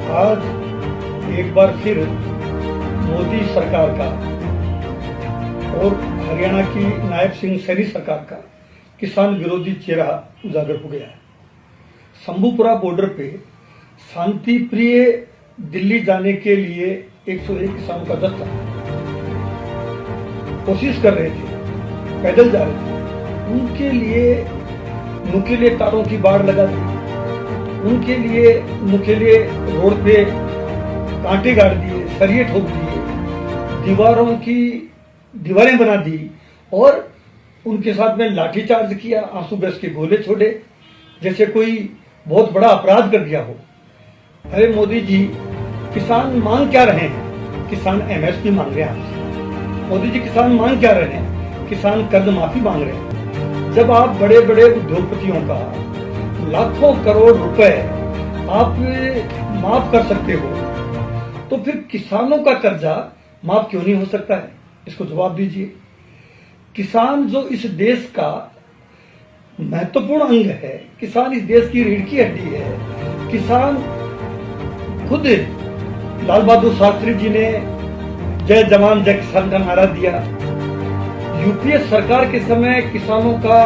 आज एक बार फिर मोदी सरकार का और हरियाणा की नायब सिंह सैनी सरकार का किसान विरोधी चेहरा उजागर हो गया है। शंभूपुरा बॉर्डर पे शांति प्रिय दिल्ली जाने के लिए 101 किसानों का दस्ता कोशिश कर रहे थे, पैदल जा रहे थे। उनके लिए नुकीले तारों की बाड़ लगा दी, उनके लिए नुकीले रोड पे कांटे गाड़ दिए, सरिये ठोक दिए, दीवारें बना दी और उनके साथ में लाठीचार्ज किया, आंसू गैस के गोले छोड़े, जैसे कोई बहुत बड़ा अपराध कर दिया हो। अरे मोदी जी, किसान मांग क्या रहे हैं? किसान एमएसपी मांग रहे हैं आपसे। मोदी जी, किसान मांग क्या रहे हैं? किसान कर्ज माफी मांग रहे हैं। जब आप बड़े बड़े उद्योगपतियों का लाखों करोड़ रुपए आप माफ कर सकते हो, तो फिर किसानों का कर्जा माफ क्यों नहीं हो सकता है? इसको जवाब दीजिए। किसान जो इस देश का महत्वपूर्ण अंग है, किसान इस देश की रीढ़ की हड्डी है। किसान खुद लाल बहादुर शास्त्री जी ने जय जवान जय किसान का नारा दिया। यूपीए सरकार के समय किसानों का,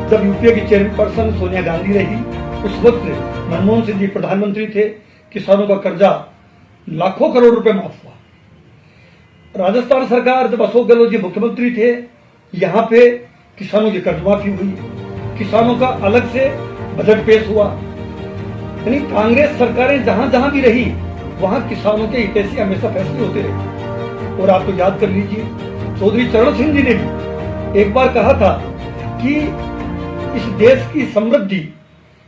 जब यूपीए की चेयरपर्सन सोनिया गांधी रही, उस वक्त मनमोहन सिंह जी प्रधानमंत्री थे, किसानों का कर्जा लाखों करोड़ रुपए माफ हुआ। राजस्थान सरकार जब अशोक गहलोत जी मुख्यमंत्री थे, यहाँ पे किसानों की कर्ज माफी हुई, किसानों का अलग से बजट पेश हुआ। यानी कांग्रेस सरकारें जहां जहां भी रही, वहां किसानों के हितैषी हमेशा फैसले होते रहे। और आप तो याद कर लीजिए, चौधरी चरण सिंह जी ने भी एक बार कहा था कि इस देश की समृद्धि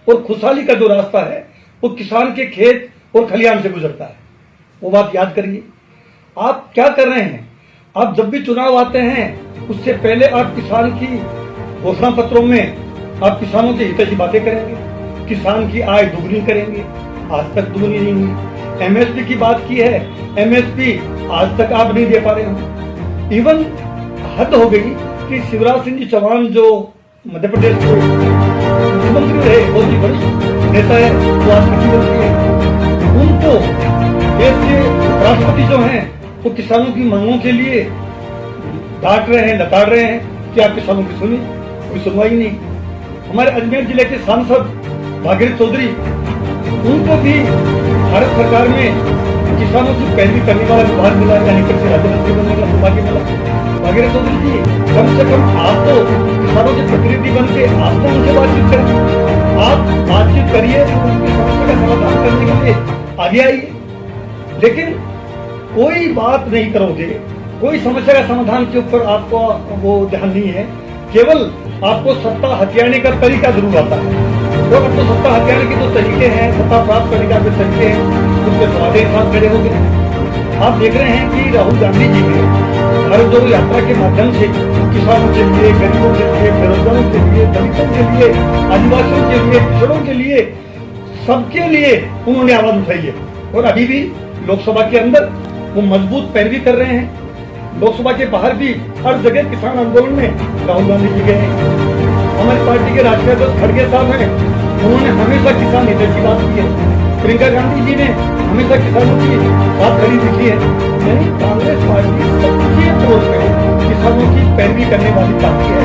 और खुशहाली का जो रास्ता है वो किसान के खेत और खलिहान से गुजरता है। वो बात याद करिए। आप क्या कर रहे हैं? आप जब भी चुनाव आते हैं, उससे पहले आप किसान की घोषणा पत्रों में आप किसानों के हित की बातें करेंगे, किसान की आय दुगनी करेंगे। आज तक दुगनी नहीं हुई। एमएसपी की बात की है, एमएसपी आज तक आप नहीं दे पा रहे हो। इवन हद हो गई कि शिवराज सिंह जी चौहान जो मध्य प्रदेश के मुख्यमंत्री रहे, बहुत ही वरिष्ठ नेता है, वो आज मुख्यमंत्री है। उनको देश के राष्ट्रपति जो हैं वो किसानों की मांगों के लिए डांट रहे हैं, लताड़ रहे हैं कि आप किसानों की सुनी, कोई सुनवाई नहीं। हमारे अजमेर जिले के सांसद भागीरथ चौधरी, उनको भी भारत सरकार में किसानों की पैरवी करने वाला विभाग मिला, यानी कृषि राज्य मंत्री बनने का सौभाग्य मिला। भागीरथ चौधरी जी, कम से कम आप तो किसानों के प्रतिनिधि बन के आप तो उनसे बातचीत करें। आप बातचीत करिए, उनकी समस्या का समाधान करने के लिए आगे आइए। लेकिन कोई बात नहीं करोगे, कोई समस्या का समाधान के ऊपर आपको वो ध्यान नहीं है। केवल आपको सत्ता हथियाने का तरीका जरूर आता है। तो अब तो सत्ता हथियाने के जो तरीके हैं, सत्ता प्राप्त करने का जो तरीके हैं, उसके स्वादे साथ खड़े हो गए। आप देख रहे हैं कि राहुल गांधी जी ने भारत जोड़ो यात्रा के माध्यम से किसानों के लिए, गरीबों के लिए, बेरोजगारों के लिए, दलितों के लिए, आदिवासियों के लिए, पिछड़ों के लिए, सबके लिए उन्होंने आवाज उठाई है। और अभी भी लोकसभा के अंदर वो मजबूत पैरवी कर रहे हैं। लोकसभा के बाहर भी हर जगह किसान आंदोलन में राहुल गांधी जी गए हैं। हमारी पार्टी के राष्ट्रीय अध्यक्ष खड़गे साहब हैं, उन्होंने हमेशा किसान हित की बात की है। प्रियंका गांधी जी ने हमेशा किसानों की बात खड़ी दिखी है। यानी कांग्रेस पार्टी सच्चे तौर पे किसानों की पैरवी करने वाली पार्टी है।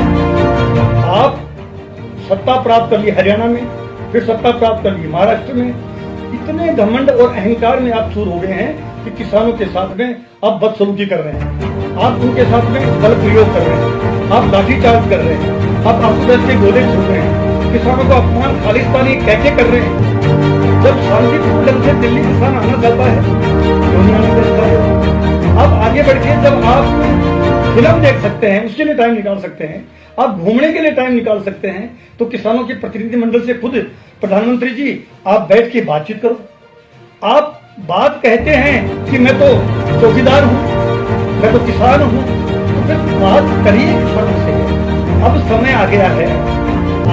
आप सत्ता प्राप्त कर ली हरियाणा में, फिर सत्ता प्राप्त कर ली महाराष्ट्र में। इतने घमंड और अहंकार में आप चूर हो गए हैं कि किसानों के साथ में आप बदसलूकी कर रहे हैं, आप उनके साथ में बल प्रयोग कर रहे हैं, आप लाठीचार्ज कर रहे हैं, आप आंसू गैस के गोले छोड़ रहे हैं, किसानों को अपमान खालिस्तानी कैसे कर रहे हैं। जब शांतिपूर्ण ढंग से दिल्ली किसान आना चाहता है, क्यों नहीं आने देता है? अब आगे बढ़ के जब आप फिल्म देख सकते हैं, उसके लिए टाइम निकाल सकते हैं, आप घूमने के लिए टाइम निकाल सकते हैं, तो किसानों के प्रतिनिधिमंडल से खुद प्रधानमंत्री जी आप बैठ के बातचीत करो। आप बात कहते हैं कि मैं तो चौकीदार हूं, मैं तो किसान हूं, तो फिर बात करिए किसानों से। अब समय आ गया है,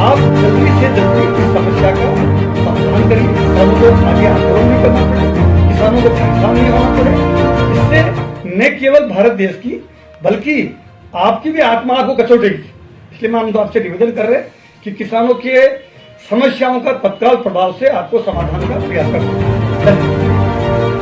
आप जल्दी से जल्दी इस समस्या का समाधान करिए। किसानों को आगे आंदोलन नहीं करना पड़े, किसानों को परेशान नहीं होना पड़े। इससे न केवल भारत देश की बल्कि आपकी भी आत्मा को कचोटेगी। इसलिए मैं हम आपसे निवेदन कर रहे हैं कि किसानों के समस्याओं का तत्काल प्रभाव से आपको समाधान का प्रयास करना है।